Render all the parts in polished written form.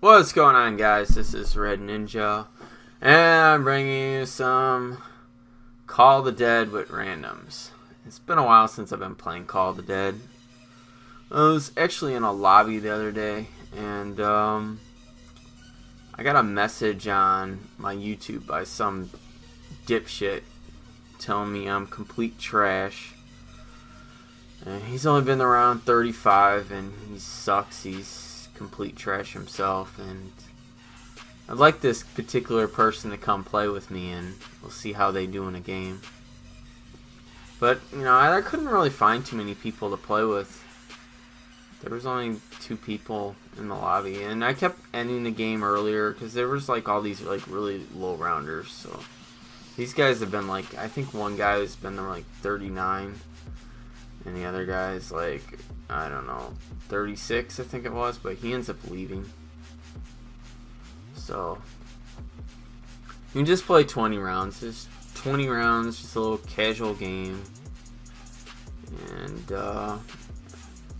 What's going on, guys? This is Red Ninja, and I'm bringing you some Call of the Dead with randoms. It's been a while since I've been playing Call of the Dead. I was actually in a lobby the other day, and I got a message on my YouTube by some dipshit telling me I'm complete trash. And he's only been around 35, and he sucks. He's complete trash himself, and I'd like this particular person to come play with me, and we'll see how they do in a game. But you know, I couldn't really find too many people to play with. There was only 2 people in the lobby, and I kept ending the game earlier because there was like all these like really low rounders. So these guys have been like, I think one guy has been there like 39, and the other guy's like, I don't know, 36 I think it was, but he ends up leaving. So you can just play 20 rounds. Just 20 rounds, just a little casual game. And I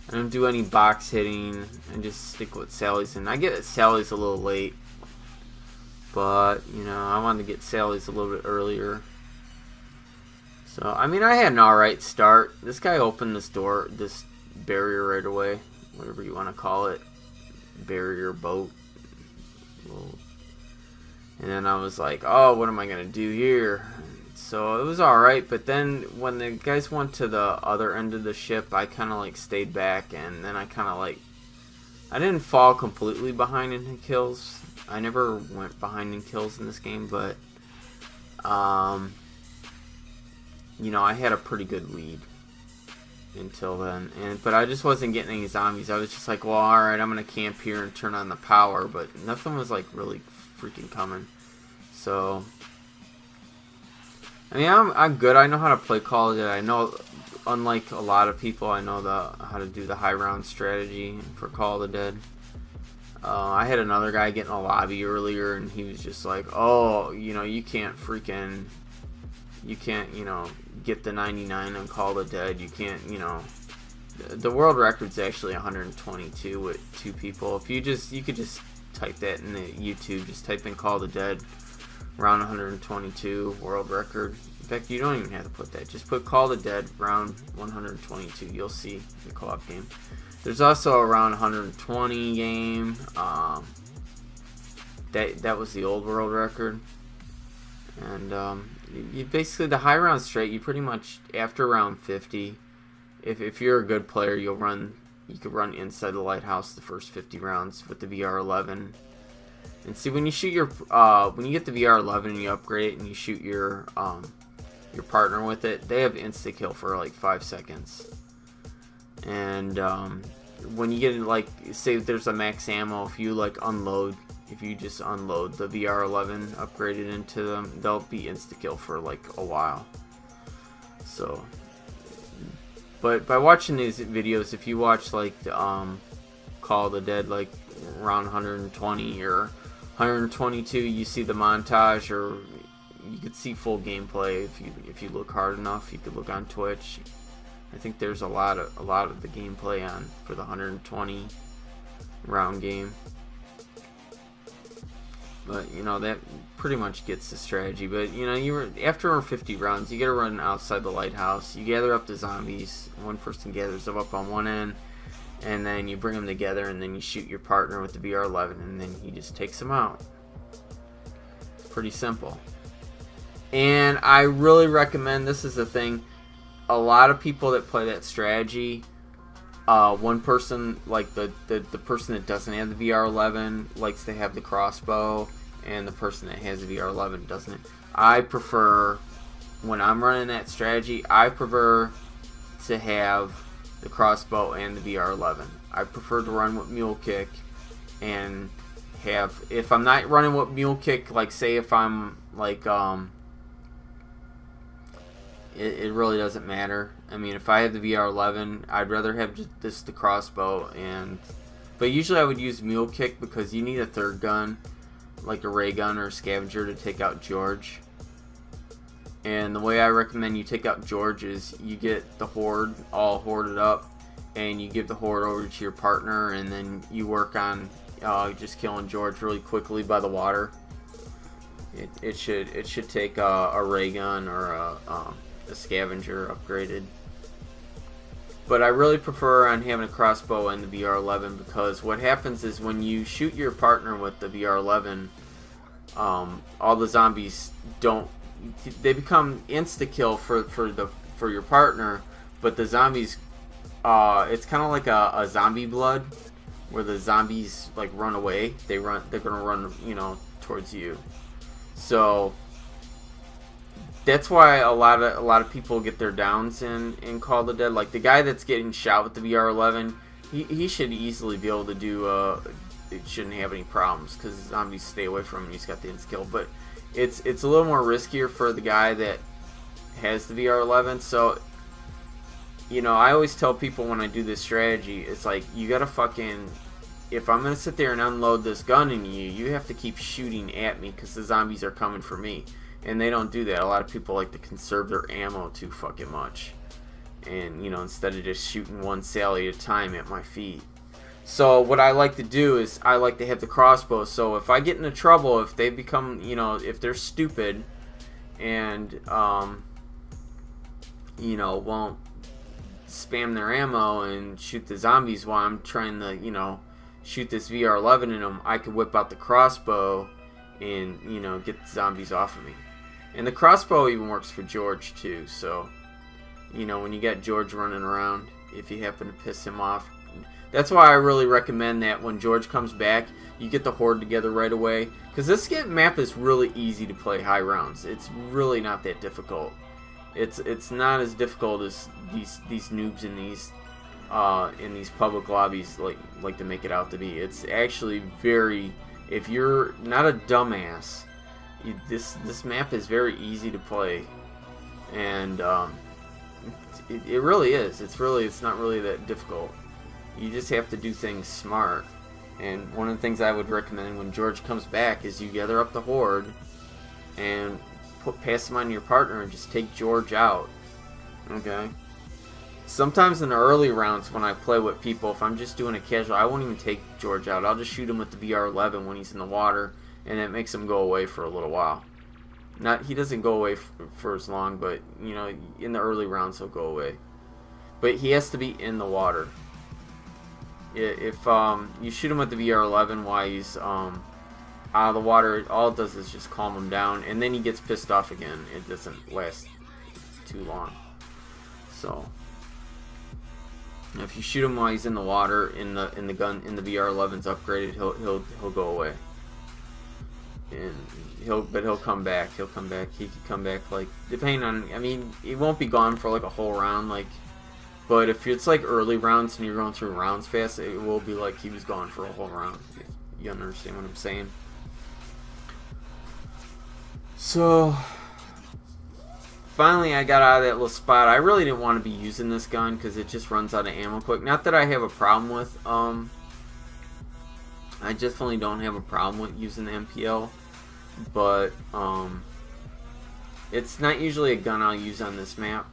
don't do any box hitting. I just stick with Sally's. And I get Sally's a little late, but you know, I wanted to get Sally's a little bit earlier. So I mean, I had an alright start. This guy opened this barrier right away, whatever you want to call it, barrier, boat. And then I was like, oh, what am I gonna do here? So it was alright, but then when the guys went to the other end of the ship, I kind of like stayed back, and then I kind of like, I didn't fall completely behind in kills. I never went behind in kills in this game, but you know, I had a pretty good lead until then, but I just wasn't getting any zombies. I was just like, well, alright, I'm gonna camp here and turn on the power, but nothing was like really freaking coming. So I mean, I'm good. I know how to play Call of Duty. I know, unlike a lot of people, I know how to do the high round strategy for Call of the Dead. I had another guy get in a lobby earlier, and he was just like, oh, you know, you can't, you know, get the 99 on Call of the Dead. You can't, you know, the world record's actually 122 with 2 people. If you could just type that in the YouTube, just type in Call of the Dead, round 122 world record. In fact, you don't even have to put that. Just put Call of the Dead round 122. You'll see the co-op game. There's also a round 120 game. That was the old world record. And you basically, the high round straight, you pretty much, after round 50, if you're a good player, you could run inside the lighthouse the first 50 rounds with the VR11. And see, when you shoot when you get the VR11 and you upgrade it and you shoot your partner with it, they have insta kill for like 5 seconds. And when you get like, say there's a max ammo, if you just unload the VR11 upgraded into them, they'll be insta kill for like a while. So, but by watching these videos, if you watch like the Call of the Dead, like around 120 or 122, you see the montage, or you could see full gameplay if you look hard enough. You could look on Twitch. I think there's a lot of the gameplay on for the 120 round game. But you know, that pretty much gets the strategy. But you know, after 50 rounds, you gotta run outside the lighthouse. You gather up the zombies. One person gathers them up on one end, and then you bring them together, and then you shoot your partner with the VR11, and then he just takes them out. It's pretty simple. And I really recommend, this is the thing, a lot of people that play that strategy, one person, like the person that doesn't have the VR11 likes to have the crossbow, and the person that has the VR11 doesn't. I prefer, when I'm running that strategy, I prefer to have the crossbow and the VR11. I prefer to run with mule kick, and have, if I'm not running with mule kick, like say if I'm like it really doesn't matter. I mean, if I have the VR11, I'd rather have just the crossbow, but usually I would use mule kick because you need a third gun, like a ray gun or a scavenger, to take out George. And the way I recommend you take out George is you get the horde all hoarded up, and you give the horde over to your partner, and then you work on, just killing George really quickly by the water. It should take a ray gun or a scavenger upgraded. But I really prefer on having a crossbow and the VR11, because what happens is when you shoot your partner with the VR11, all the zombies they become insta kill for your partner, but the zombies, it's kind of like a zombie blood, where the zombies like run away. They're gonna run, towards you. So that's why a lot of people get their downs in Call of the Dead. Like the guy that's getting shot with the VR11, he should easily be able to do. It shouldn't have any problems because zombies stay away from him. He's got the insta kill, but it's a little more riskier for the guy that has the VR11. So I always tell people when I do this strategy, it's like you gotta fucking. If I'm gonna sit there and unload this gun in you, you have to keep shooting at me because the zombies are coming for me. And they don't do that. A lot of people like to conserve their ammo too fucking much. And, instead of just shooting one sally at a time at my feet. So what I like to do is I like to have the crossbow. So if I get into trouble, if they become, if they're stupid and, won't spam their ammo and shoot the zombies while I'm trying to, shoot this VR11 in them, I could whip out the crossbow and, get the zombies off of me. And the crossbow even works for George too, so when you got George running around, if you happen to piss him off, that's why I really recommend that when George comes back, you get the horde together right away, because this map is really easy to play high rounds. It's really not that difficult. It's not as difficult as these noobs in these public lobbies like to make it out to be. It's actually very, if you're not a dumbass, this map is very easy to play, and it really is. It's not really that difficult. You just have to do things smart. And one of the things I would recommend when George comes back is you gather up the horde and pass them on your partner and just take George out. Okay. Sometimes in the early rounds when I play with people, if I'm just doing a casual, I won't even take George out. I'll just shoot him with the VR11 when he's in the water, and it makes him go away for a little while. He doesn't go away for as long, but in the early rounds he'll go away. But he has to be in the water. If you shoot him with the VR11 while he's out of the water, all it does is just calm him down, and then he gets pissed off again. It doesn't last too long. So if you shoot him while he's in the water, in the VR11's upgraded, he'll go away. And he'll come back. He could come back, like, depending on, it won't be gone for like a whole round, like, but if it's like early rounds and you're going through rounds fast, it will be like he was gone for a whole round. If you understand what I'm saying. So finally I got out of that little spot. I really didn't want to be using this gun because it just runs out of ammo quick. Not that I have a problem with, I definitely don't have a problem with using the MPL, but it's not usually a gun I'll use on this map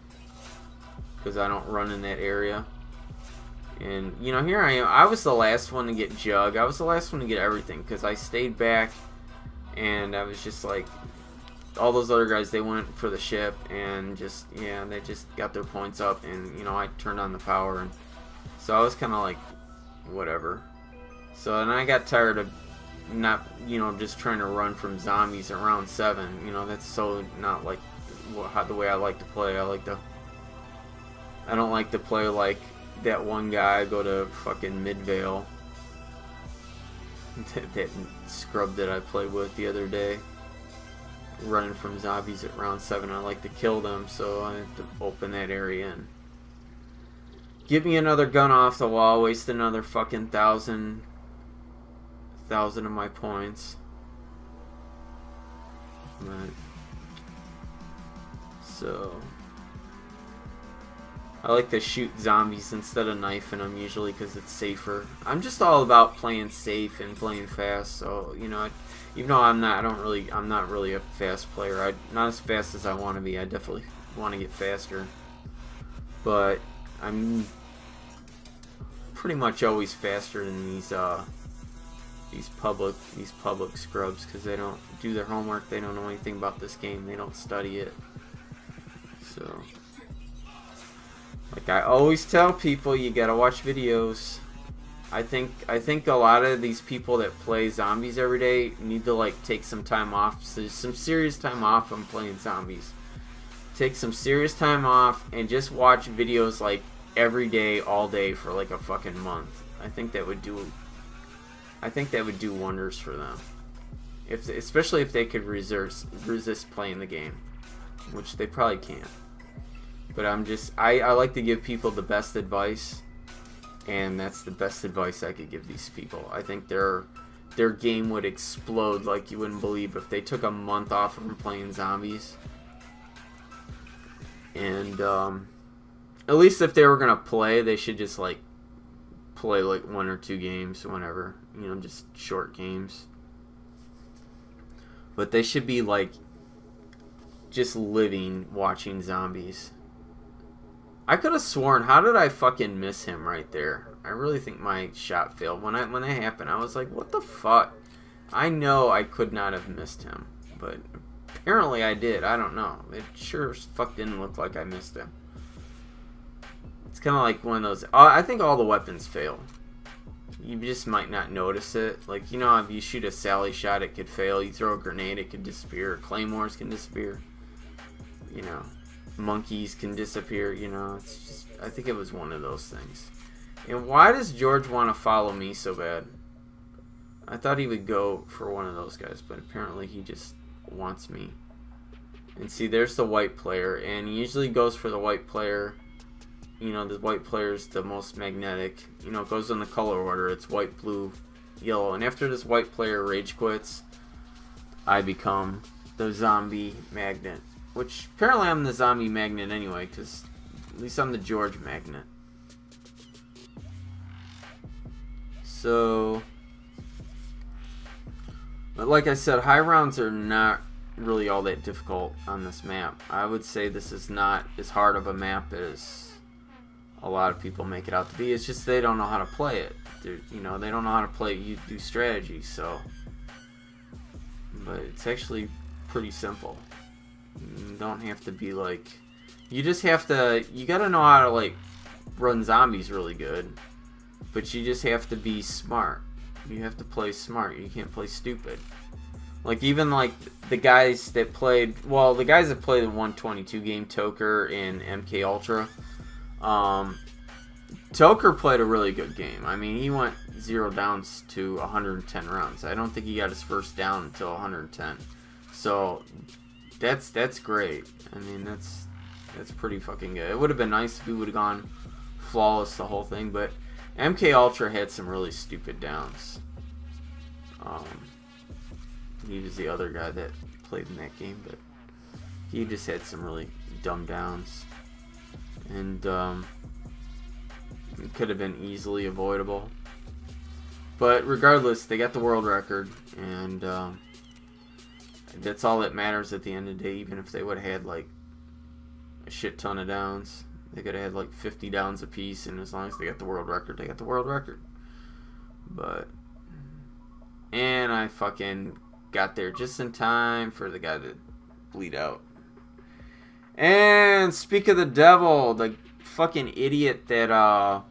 because I don't run in that area. And here I am. I was the last one to get Jug. I was the last one to get everything because I stayed back, and I was just like, all those other guys, they went for the ship and they just got their points up, and I turned on the power, and so I was kind of like, whatever. So then I got tired of not, just trying to run from zombies at round 7. That's so not like the way I like to play. I don't like to play like that one guy go to fucking Midvale. that scrub that I played with the other day. Running from zombies at round 7. I like to kill them, so I have to open that area and give me another gun off the wall, waste another fucking 1,000 of my points. Right. So I like to shoot zombies instead of knifing them usually because it's safer. I'm just all about playing safe and playing fast. So even though I'm not really a fast player. I'm not as fast as I want to be. I definitely want to get faster, but I'm pretty much always faster than these public scrubs, because they don't do their homework. They don't know anything about this game. They don't study it. So, like I always tell people, you gotta watch videos. I think a lot of these people that play zombies every day need to like take some time off. So some serious time off from playing zombies. Take some serious time off and just watch videos like every day, all day for like a fucking month. I think that would do wonders for them. Especially if they could resist playing the game, which they probably can't. But I like to give people the best advice. And that's the best advice I could give these people. I think their game would explode like you wouldn't believe if they took a month off from playing zombies. And at least if they were gonna play, they should just like play like 1 or 2 games, whenever, you know, just short games. But they should be like just living watching zombies. I could have sworn, how did I fucking miss him right there? I really think my shot failed. When that happened, I was like, what the fuck? I know I could not have missed him, but apparently I did. I don't know. It sure as fuck didn't look like I missed him. It's kind of like one of those... I think all the weapons fail. You just might not notice it. Like, you know, if you shoot a Sally shot, it could fail. You throw a grenade, it could disappear. Claymores can disappear. You know... monkeys can disappear, you know. It's just, I think it was one of those things. And why does George want to follow me so bad? I thought he would go for one of those guys, but apparently he just wants me. And see, there's the white player, and he usually goes for the white player. You know, the white player is the most magnetic. You know, it goes in the color order. It's white, blue, yellow. And after this white player rage quits, I become the zombie magnet. Which, apparently I'm the zombie magnet anyway, because at least I'm the George magnet. So, but like I said, high rounds are not really all that difficult on this map. I would say this is not as hard of a map as a lot of people make it out to be. It's just they don't know how to play it. You know, they don't know how to play. You do strategy, so. But it's actually pretty simple. You don't have to be like, you just have to, you gotta know how to like run zombies really good, but you just have to be smart. You have to play smart. You can't play stupid. Like even like the guys that played, well, the guys that played the 122 game, Toker and MK Ultra, Toker played a really good game. I mean, he went 0 downs to 110 rounds. I don't think he got his first down until 110. So that's great. I mean, that's pretty fucking good. It would have been nice if we would have gone flawless the whole thing, but MK Ultra had some really stupid downs. He was the other guy that played in that game, but he just had some really dumb downs, and it could have been easily avoidable. But regardless, they got the world record, and that's all that matters at the end of the day. Even if they would have had like a shit ton of downs, they could have had like 50 downs apiece, and as long as they got the world record, they got the world record. But, and I fucking got there just in time for the guy to bleed out. And speak of the devil, the fucking idiot that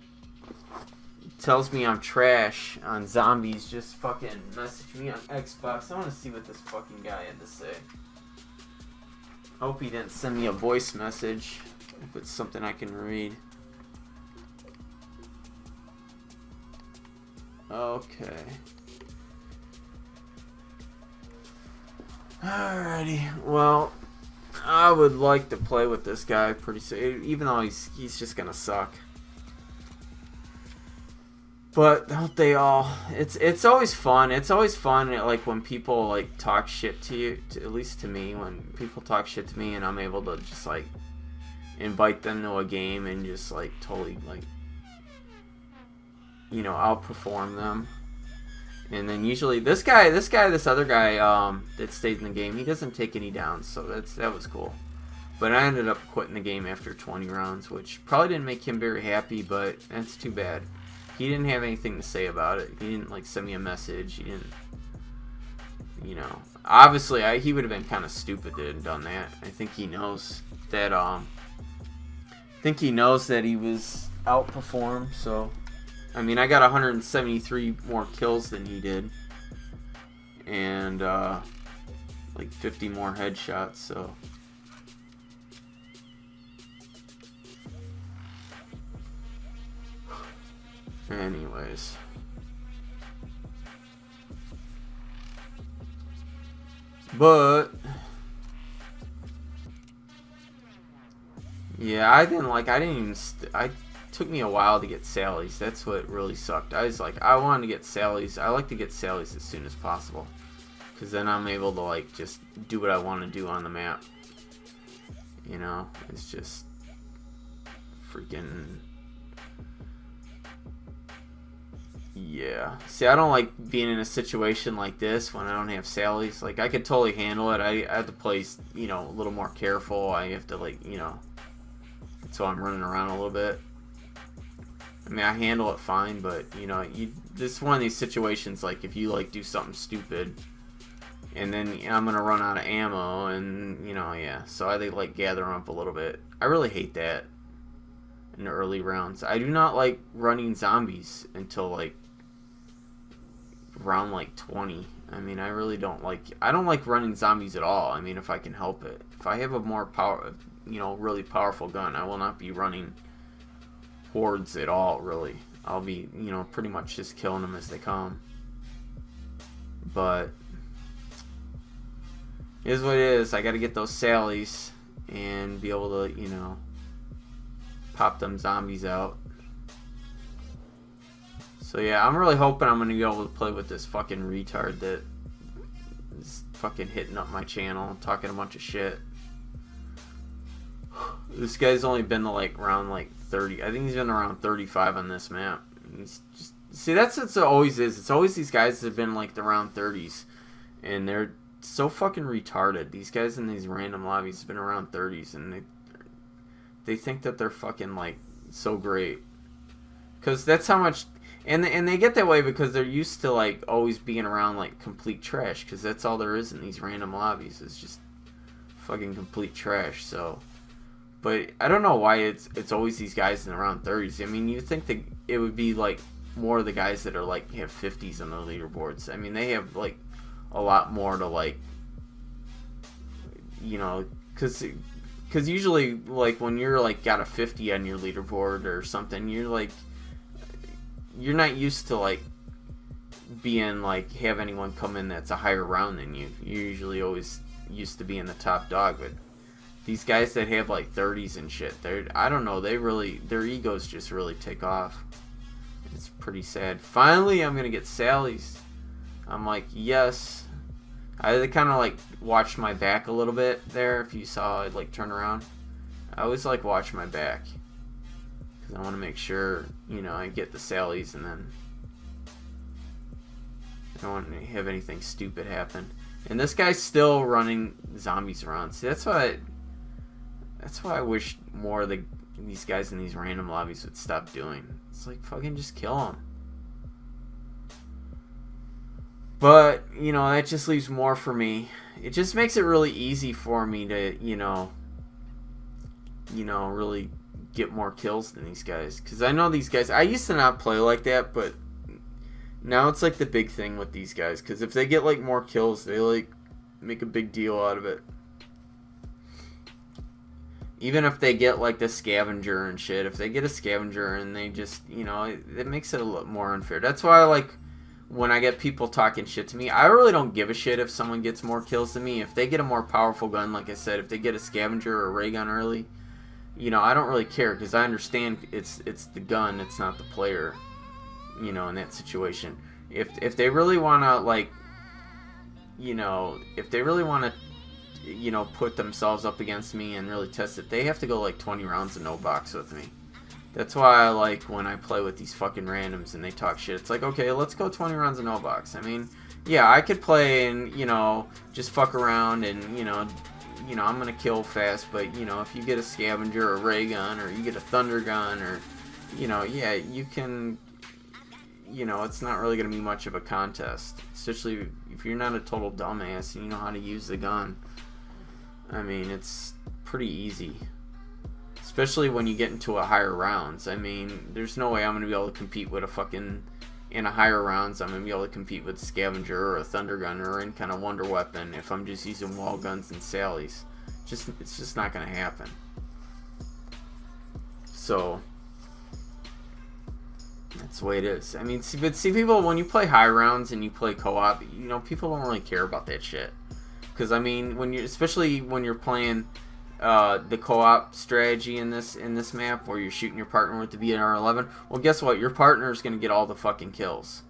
tells me I'm trash on zombies just fucking messaged me on Xbox. I want to see what this fucking guy had to say. I hope he didn't send me a voice message. If it's something I can read. Okay. Alrighty. Well, I would like to play with this guy pretty soon, even though he's just gonna suck. But don't they all? It's always fun. It's always fun, like when people like talk shit to you. At least to me, when people talk shit to me, and I'm able to just like invite them to a game and just like totally like, you know, outperform them. And then usually this other guy that stayed in the game, he doesn't take any downs, so that was cool. But I ended up quitting the game after 20 rounds, which probably didn't make him very happy, but that's too bad. He didn't have anything to say about it. He didn't like send me a message. He didn't, you know. Obviously, he would have been kind of stupid to have done that. I think he knows that. I think he knows that he was outperformed. So, I mean, I got 173 more kills than he did, and like 50 more headshots. So. Anyways. But yeah, I didn't even it took me a while to get Sally's. That's what really sucked. I was like, I wanted to get Sally's. I like to get Sally's as soon as possible, because then I'm able to like just do what I want to do on the map. You know, it's just freaking. Yeah. See, I don't like being in a situation like this when I don't have Sally's. Like, I could totally handle it. I have to play, you know, a little more careful. I have to, like, you know, so I'm running around a little bit. I mean, I handle it fine, but, you know, this is one of these situations, like, if you, like, do something stupid, and then I'm going to run out of ammo, and, you know, yeah. So I, like, gather them up a little bit. I really hate that in the early rounds. I do not like running zombies until, like, round like 20. I mean, I really don't like running zombies at all. I mean, if I can help it. If I have a more really powerful gun, I will not be running hordes at all, really. I'll be, you know, pretty much just killing them as they come. But it is what it is. I got to get those Sallies and be able to, you know, pop them zombies out. So yeah, I'm really hoping I'm going to be able to play with this fucking retard that is fucking hitting up my channel, talking a bunch of shit. This guy's only been to like around like 30. I think he's been around 35 on this map. He's just, see, that's what it always is. It's always these guys that have been like around 30s, and they're so fucking retarded. These guys in these random lobbies have been around 30s, and they think that they're fucking like so great, because that's how much. And they get that way because they're used to like always being around like complete trash, because that's all there is in these random lobbies, is just fucking complete trash. So, but I don't know why it's always these guys in around 30s. I mean, you'd think that it would be like more of the guys that are like have 50s on the leaderboards. I mean, they have like a lot more to like, you know, because usually like when you're like got a 50 on your leaderboard or something, you're not used to like being like have anyone come in that's a higher round than you. You're usually always used to being the top dog. But these guys that have like 30s and shit, I don't know, their egos just really take off. It's pretty sad. Finally, I'm gonna get Sally's. I'm like, yes. I kind of like watched my back a little bit there. If you saw, I'd like turn around. I always like watch my back, because I want to make sure, you know, I get the Sally's, and then I don't want to have anything stupid happen. And this guy's still running zombies around. See, that's why I wish more of these guys in these random lobbies would stop doing. It's like, fucking just kill them. But, you know, that just leaves more for me. It just makes it really easy for me to, you know, really get more kills than these guys, because I know these guys, I used to not play like that, but now it's like the big thing with these guys, because if they get like more kills, they like make a big deal out of it. Even if they get like the scavenger and shit, if they get a scavenger and they just, you know, it makes it a lot more unfair. That's why I like when I get people talking shit to me. I really don't give a shit if someone gets more kills than me. If they get a more powerful gun, like I said, if they get a scavenger or a ray gun early, you know, I don't really care, because I understand it's the gun, it's not the player, you know, in that situation. If they really want to, like, you know, if they really want to, you know, put themselves up against me and really test it, they have to go like 20 rounds of no box with me. That's why I like when I play with these fucking randoms and they talk shit. It's like, okay, let's go 20 rounds of no box. I mean, yeah, I could play and, you know, just fuck around and, you know, I'm gonna kill fast, but, you know, if you get a scavenger or a ray gun, or you get a thunder gun, or, you know, yeah, you can you know, it's not really going to be much of a contest. Especially if you're not a total dumbass and you know how to use the gun. I mean, it's pretty easy. Especially when you get into a higher rounds. I mean, there's no way I'm going to be able to compete with a fucking... In a higher rounds, I'm going to be able to compete with Scavenger or a Thunder Gun or any kind of wonder weapon if I'm just using wall guns and sallies. It's just not going to happen. So... That's the way it is. I mean, see people, when you play high rounds and you play co-op, you know, people don't really care about that shit. Because, I mean, especially when you're playing the co-op strategy in this map, where you're shooting your partner with the VR11, well, guess what? Your partner is going to get all the fucking kills.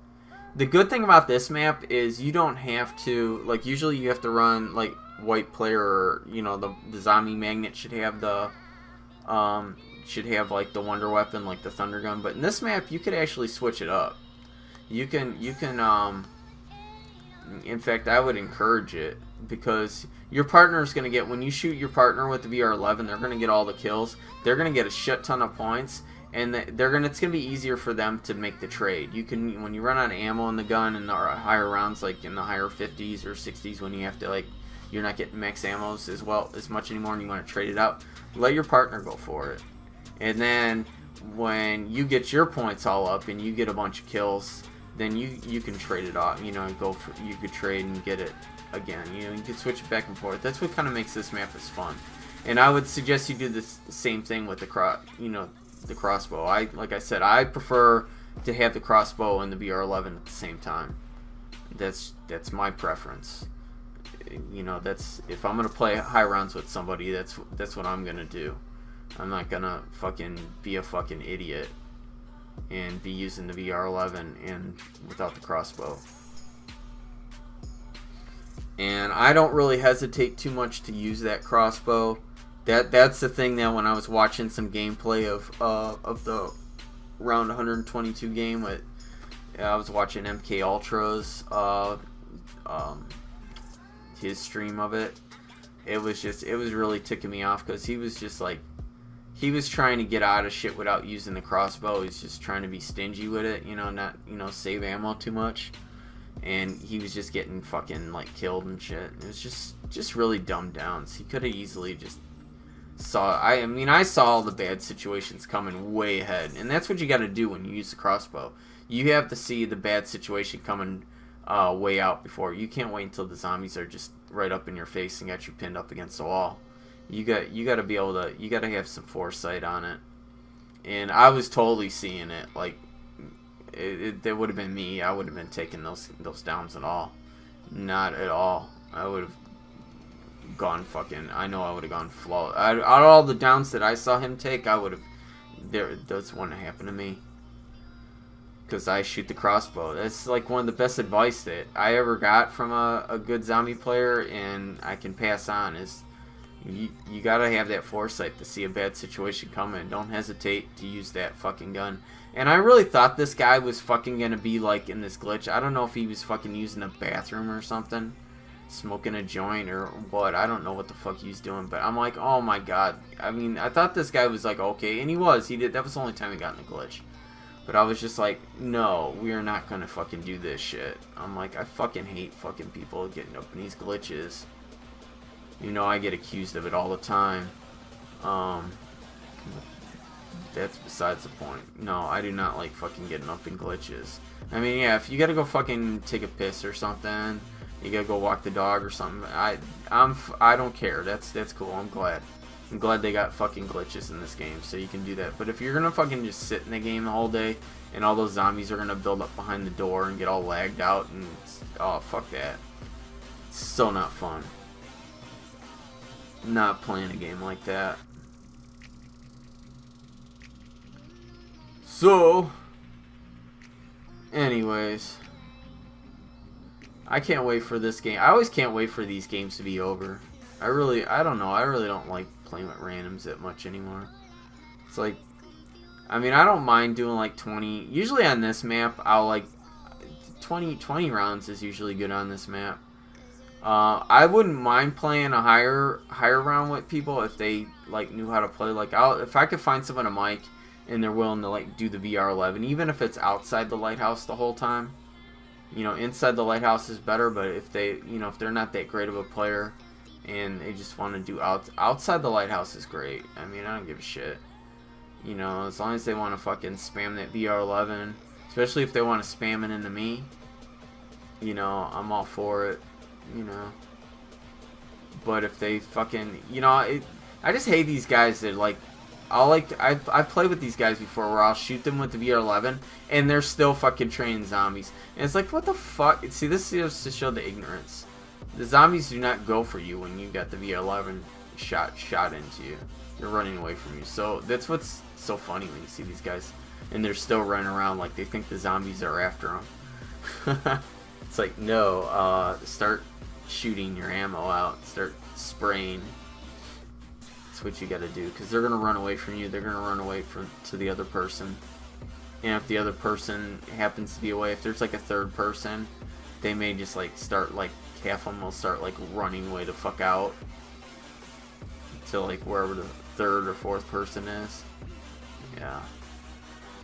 The good thing about this map is you don't have to, like, usually you have to run, like, white player, or, you know, the zombie magnet should have the, like the wonder weapon, like the Thunder Gun. But in this map, you could actually switch it up. You can in fact, I would encourage it, because your partner is going to get, when you shoot your partner with the VR11, they're going to get all the kills. They're going to get a shit ton of points, and it's going to be easier for them to make the trade. You can, when you run out of ammo in the gun in the higher rounds, like in the higher 50s or 60s, when you have to, like, you're not getting max ammos as much anymore, and you want to trade it out, let your partner go for it. And then when you get your points all up and you get a bunch of kills, then you can trade it off. You know, you could trade and get it again. You know, you could switch it back and forth. That's what kind of makes this map as fun. And I would suggest you do the same thing with the crossbow. Like I said, I prefer to have the crossbow and the VR11 at the same time. That's my preference. You know, that's, if I'm gonna play high rounds with somebody, that's what I'm gonna do. I'm not gonna fucking be a fucking idiot and be using the VR11 and without the crossbow. And I don't really hesitate too much to use that crossbow. That's the thing that when I was watching some gameplay of the round 122 game with, I was watching MK Ultra's his stream of it. It was really ticking me off, because he was just like, he was trying to get out of shit without using the crossbow. He's just trying to be stingy with it, you know, not, you know, save ammo too much. And he was just getting fucking, like, killed and shit. It was just really dumbed down. So he could have easily just saw, I mean, I saw all the bad situations coming way ahead. And that's what you got to do when you use the crossbow. You have to see the bad situation coming way out before. You can't wait until the zombies are just right up in your face and got you pinned up against the wall. You got to be able to, you got to have some foresight on it. And I was totally seeing it. Like, that would have been me. I would have been taking those downs at all. Not at all. I would have gone fucking, I know I would have gone flawless. Out of all the downs that I saw him take, I would have, those wouldn't happen to me. Because I shoot the crossbow. That's like one of the best advice that I ever got from a good zombie player, and I can pass on, is you gotta have that foresight to see a bad situation coming. Don't hesitate to use that fucking gun. And I really thought this guy was fucking gonna be like in this glitch. I don't know if he was fucking using a bathroom or something, smoking a joint or what. I don't know what the fuck he was doing, but I'm like, oh my god. I mean, I thought this guy was like okay, and he did. That was the only time he got in the glitch. But I was just like, no, we are not gonna fucking do this shit. I'm like, I fucking hate fucking people getting up in these glitches. You know, I get accused of it all the time. That's besides the point. No, I do not like fucking getting up in glitches. I mean, yeah, if you gotta go fucking take a piss or something, you gotta go walk the dog or something, I don't care. That's cool. I'm glad they got fucking glitches in this game, so you can do that. But if you're gonna fucking just sit in the game the whole day, and all those zombies are gonna build up behind the door and get all lagged out, and oh, fuck that. It's so not fun. Not playing a game like that. So, anyways, I can't wait for this game. I always can't wait for these games to be over. I don't know. I really don't like playing with randoms that much anymore. It's like, I mean, I don't mind doing like 20. Usually on this map, I'll like 20 rounds is usually good on this map. I wouldn't mind playing a higher round with people if they like knew how to play. Like, if I could find someone a mic and they're willing to like do the VR11, even if it's outside the lighthouse the whole time. You know, inside the lighthouse is better, but if they, you know, if they're not that great of a player and they just want to do outside the lighthouse is great. I mean, I don't give a shit. You know, as long as they want to fucking spam that VR11, especially if they want to spam it into me, you know, I'm all for it, you know. But if they fucking, you know, I just hate these guys that like, I've played with these guys before where I'll shoot them with the VR11 and they're still fucking training zombies. And it's like, what the fuck? See, this is to show the ignorance. The zombies do not go for you when you got the VR11 shot into you. They're running away from you. So that's what's so funny when you see these guys and they're still running around like they think the zombies are after them. It's like, no, start shooting your ammo out. Start spraying. That's what you gotta do, because they're gonna run away from you. They're gonna run away to the other person, and if the other person happens to be away, if there's like a third person, they may just like start, like half of them will start like running way the fuck out to like wherever the third or fourth person is. Yeah,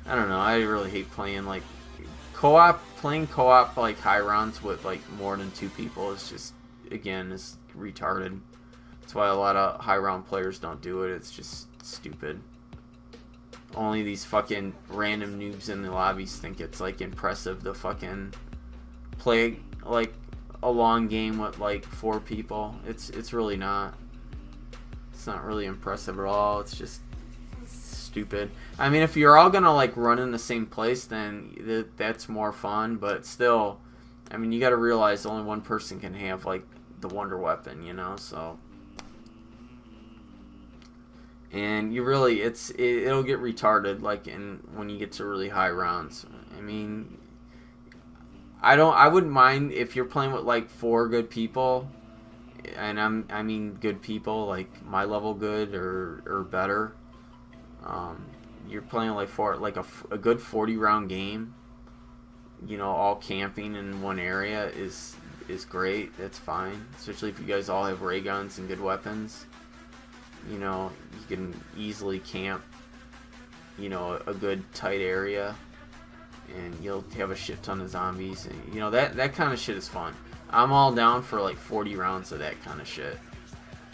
I don't know. I really hate playing like playing co-op like high rounds with like more than 2 people is just, again, is retarded. That's why a lot of high round players don't do it. It's just stupid. Only these fucking random noobs in the lobbies think it's like impressive to fucking play like a long game with like 4 people. It's really not. It's not really impressive at all. It's just stupid. I mean, if you're all gonna like run in the same place, then that's more fun. But still, I mean, you got to realize only one person can have like the wonder weapon, you know. So. And you really, it'll get retarded like when you get to really high rounds. I mean, I wouldn't mind if you're playing with like 4 good people, and I mean good people like my level good or better. You're playing like a good 40 round game. You know, all camping in one area is great. That's fine, especially if you guys all have ray guns and good weapons. You know, you can easily camp, you know, a good tight area, and you'll have a shit ton of zombies, and you know, that kind of shit is fun. I'm all down for like 40 rounds of that kind of shit,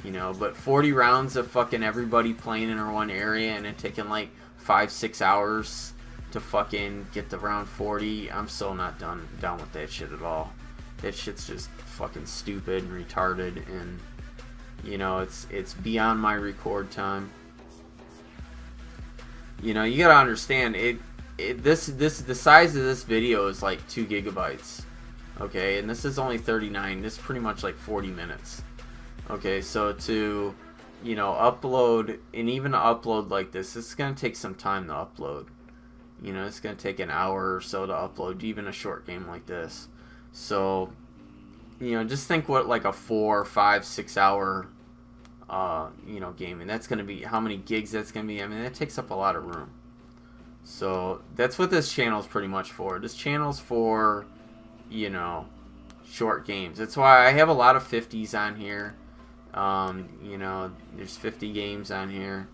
you know, but 40 rounds of fucking everybody playing in one area and it taking like 5-6 hours to fucking get to round 40, I'm so not down with that shit at all. That shit's just fucking stupid and retarded, and you know, it's beyond my record time. You know, you gotta understand the size of this video is like 2 gigabytes. Okay, and this is only 39. This is pretty much like 40 minutes. Okay, so to, you know, upload, and even to upload like this, it's gonna take some time to upload. You know, it's gonna take an hour or so to upload even a short game like this. So, you know, just think what like a 4, 5, 6 hour you know, game, and that's gonna be, how many gigs that's gonna be. I mean, that takes up a lot of room. So that's what this channel is pretty much for. This channel's for, you know, short games. That's why I have a lot of 50s on here. You know, there's 50 games on here,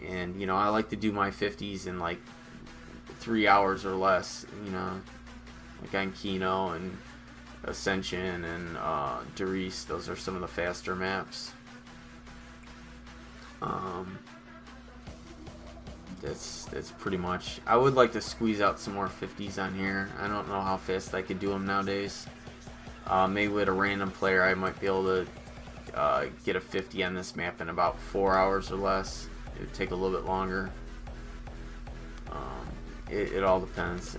and you know, I like to do my 50s in like 3 hours or less. You know, like on Kino and Ascension and Doris. Those are some of the faster maps. That's pretty much. I would like to squeeze out some more 50s on here. I don't know how fast I could do them nowadays. Maybe with a random player I might be able to get a 50 on this map in about 4 hours or less. It would take a little bit longer. It all depends.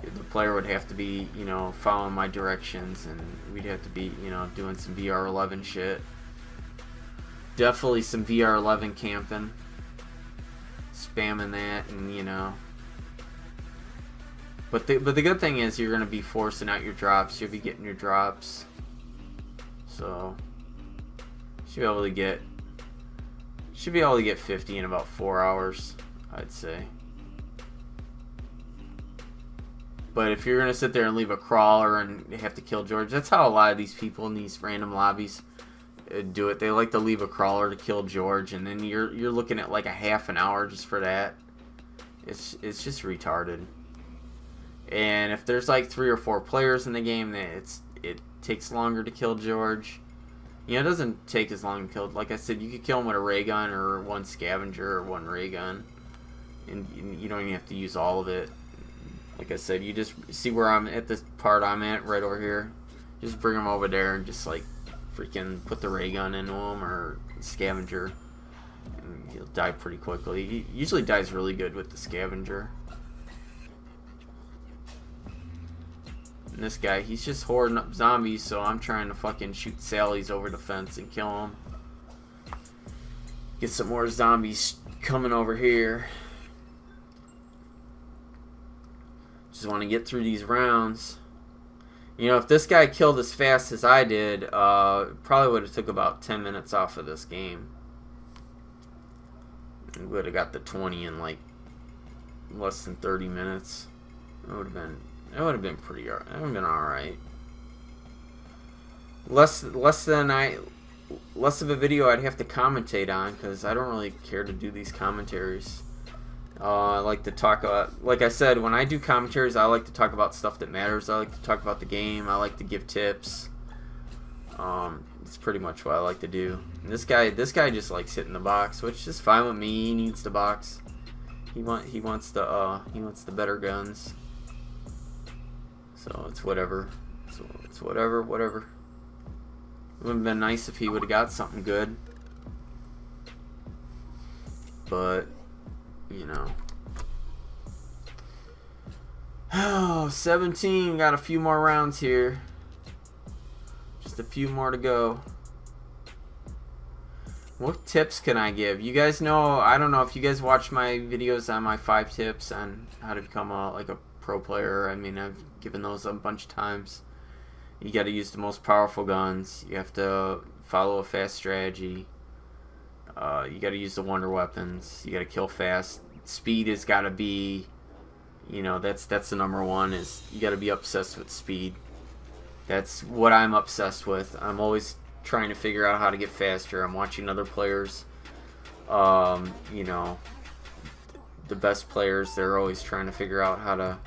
The player would have to be, you know, following my directions, and we'd have to be, you know, doing some VR11 shit. Definitely some VR11 camping, spamming that, and you know. But the good thing is you're gonna be forcing out your drops. You'll be getting your drops, so should be able to get 50 in about 4 hours, I'd say. But if you're gonna sit there and leave a crawler and have to kill George, that's how a lot of these people in these random lobbies do it. They like to leave a crawler to kill George, and then you're looking at like a half an hour just for that. It's just retarded. And if there's like 3 or 4 players in the game, it takes longer to kill George. You know, it doesn't take as long to kill. Like I said, you could kill him with a ray gun or 1 scavenger or 1 ray gun, and you don't even have to use all of it. Like I said, you just see where I'm at, this part I'm at right over here. Just bring him over there and just like freaking put the ray gun into him or scavenger, and he'll die pretty quickly. He usually dies really good with the scavenger. And this guy, he's just hoarding up zombies, so I'm trying to fucking shoot Sallies over the fence and kill him. Get some more zombies coming over here. Just want to get through these rounds. You know, if this guy killed as fast as I did, probably would have took about 10 minutes off of this game. And would have got the 20 in like less than 30 minutes. It would have been pretty. It would have been all right. Less of a video I'd have to commentate on, because I don't really care to do these commentaries. I like to talk about, like I said, when I do commentaries, I like to talk about stuff that matters. I like to talk about the game. I like to give tips. It's pretty much what I like to do. And this guy just likes hitting the box, which is fine with me. He needs the box. He wants the better guns. So it's whatever. It's whatever. It would have been nice if he would have got something good. But you know. Oh, 17. Got a few more rounds here. Just a few more to go. What tips can I give? You guys know, I don't know if you guys watch my videos on my 5 tips on how to become like a pro player. I mean, I've given those a bunch of times. You got to use the most powerful guns. You have to follow a fast strategy. You got to use the wonder weapons. You got to kill fast. Speed has got to be, you know, that's the number one. Is you got to be obsessed with speed. That's what I'm obsessed with. I'm always trying to figure out how to get faster. I'm watching other players. You know, the best players. They're always trying to figure out how to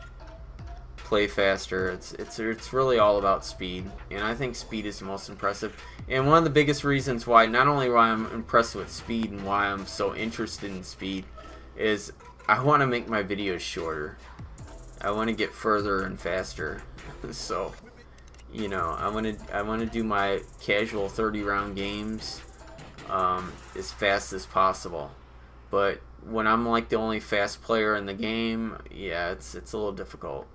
play faster. It's really all about speed, and I think speed is the most impressive. And one of the biggest reasons why, not only why I'm impressed with speed and why I'm so interested in speed, is I want to make my videos shorter. I want to get further and faster. So, you know, I want to do my casual 30-round games as fast as possible. But when I'm like the only fast player in the game, yeah, it's a little difficult.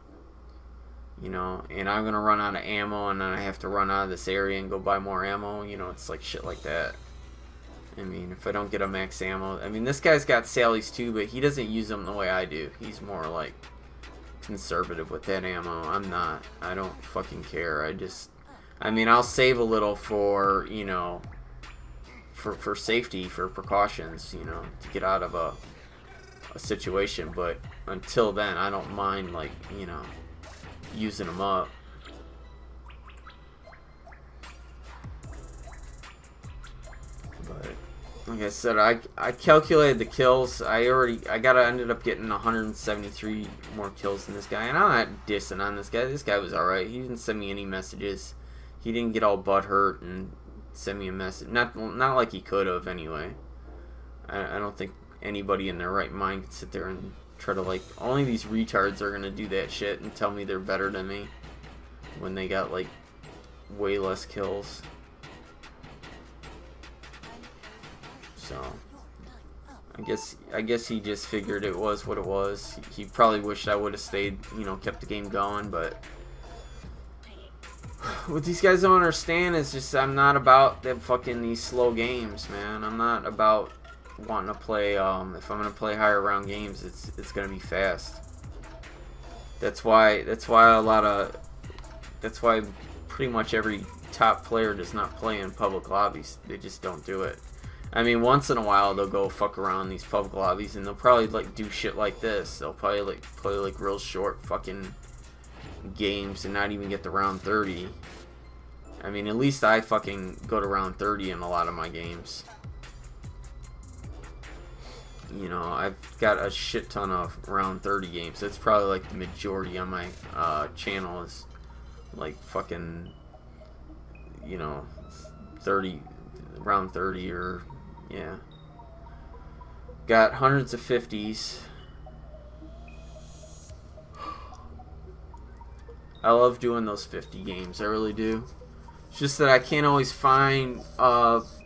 You know, and I'm gonna run out of ammo, and then I have to run out of this area and go buy more ammo. You know, it's like shit like that. I mean, if I don't get a max ammo, I mean, this guy's got Sallies too, but he doesn't use them the way I do. He's more like conservative with that ammo. I'm not. I don't fucking care. I mean, I'll save a little for, you know, for safety, for precautions, you know, to get out of a situation. But until then, I don't mind, like, you know, using them up. But like I said, I calculated the kills. I ended up getting 173 more kills than this guy, and I'm not dissing on this guy. This guy was alright. He didn't send me any messages. He didn't get all butthurt and send me a message. Not like he could have anyway. I don't think anybody in their right mind could sit there and try to, like, only these retards are gonna do that shit and tell me they're better than me when they got like way less kills. So I guess he just figured it was what it was. He probably wished I would have stayed, you know, kept the game going. But what these guys don't understand is just I'm not about these slow games, man. I'm not about wanting to play, if I'm gonna play higher round games, it's gonna be fast. That's why pretty much every top player does not play in public lobbies. They just don't do it. I mean, once in a while they'll go fuck around these public lobbies, and they'll probably like do shit like this. They'll probably like play like real short fucking games and not even get to round 30. I mean, at least I fucking go to round 30 in a lot of my games. You know, I've got a shit ton of round 30 games. That's probably like the majority on my channel is like fucking, you know, 30, round 30 or, yeah. Got hundreds of 50s. I love doing those 50 games. I really do. It's just that I can't always find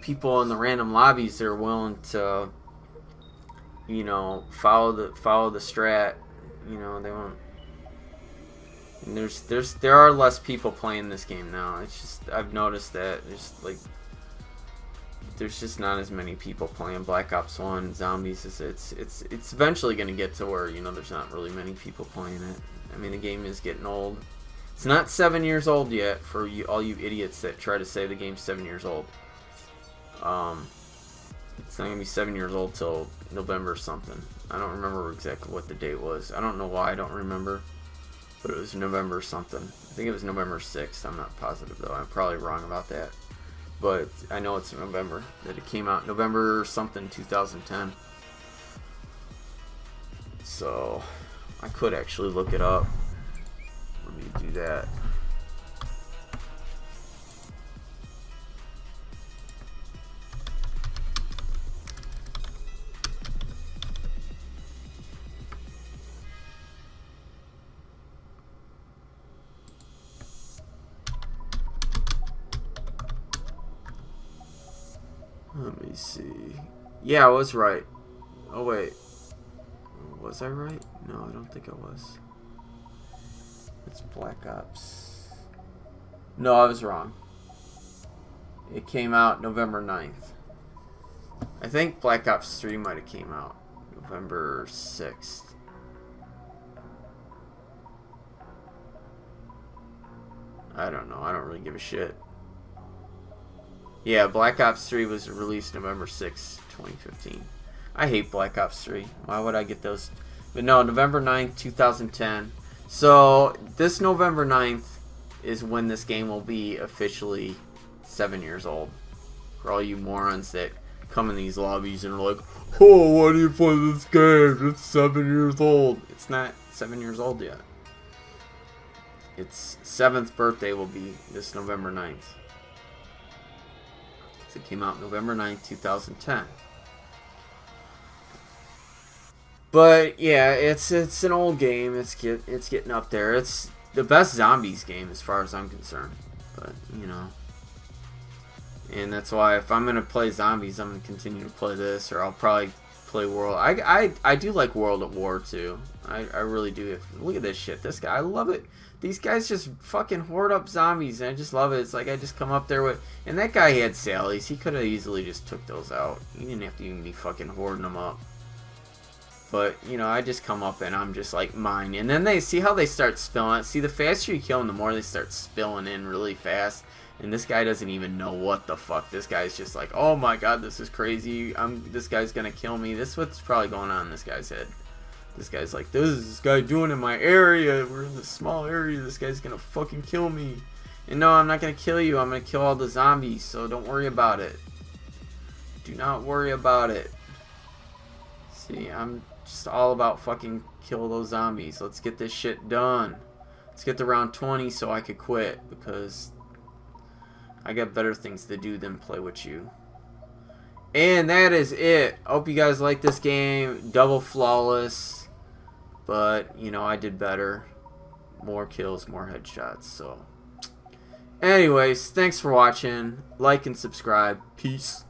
people in the random lobbies that are willing to, you know, follow the strat. You know, they won't. And there are less people playing this game now. It's just, I've noticed that there's just not as many people playing Black Ops 1 Zombies. It's eventually going to get to where, you know, there's not really many people playing it. I mean, the game is getting old. It's not 7 years old yet for you, all you idiots that try to say the game's 7 years old. It's not going to be 7 years old till November or something. I don't remember exactly what the date was. I don't know why I don't remember, but it was November or something. I think it was November 6th. I'm not positive, though. I'm probably wrong about that. But I know it's November that it came out. November something 2010. So I could actually look it up. Let me do that. Let me see. Yeah, I was right. Oh, wait. Was I right? No, I don't think I was. It's Black Ops. No, I was wrong. It came out November 9th. I think Black Ops 3 might have came out November 6th. I don't know. I don't really give a shit. Yeah, Black Ops 3 was released November 6th, 2015. I hate Black Ops 3. Why would I get those? But no, November 9th, 2010. So, this November 9th is when this game will be officially 7 years old. For all you morons that come in these lobbies and are like, oh, why do you play this game? It's 7 years old. It's not 7 years old yet. Its 7th birthday will be this November 9th. It came out November 9th, 2010. But yeah, it's an old game. It's getting up there. It's the best zombies game as far as I'm concerned. But you know, and that's why if I'm gonna play zombies, I'm gonna continue to play this, or I'll probably play World. I do like World at War too. I really do. Look at this shit. This guy, I love it. These guys just fucking hoard up zombies, and I just love it. It's like I just come up there with... And that guy had Sallies. He could have easily just took those out. He didn't have to even be fucking hoarding them up. But, you know, I just come up and I'm just like, mine. And then they see how they start spilling. See, the faster you kill them, the more they start spilling in really fast. And this guy doesn't even know what the fuck. This guy's just like, oh my god, this is crazy. This guy's gonna kill me. This is what's probably going on in this guy's head. This guy's like, this is this guy doing in my area. We're in this small area. This guy's gonna fucking kill me. And no, I'm not gonna kill you. I'm gonna kill all the zombies. So don't worry about it. Do not worry about it. See, I'm just all about fucking kill those zombies. Let's get this shit done. Let's get to round 20 so I could quit. Because I got better things to do than play with you. And that is it. I hope you guys like this game. Double flawless. But, you know, I did better. More kills, more headshots. So, anyways, thanks for watching. Like and subscribe. Peace.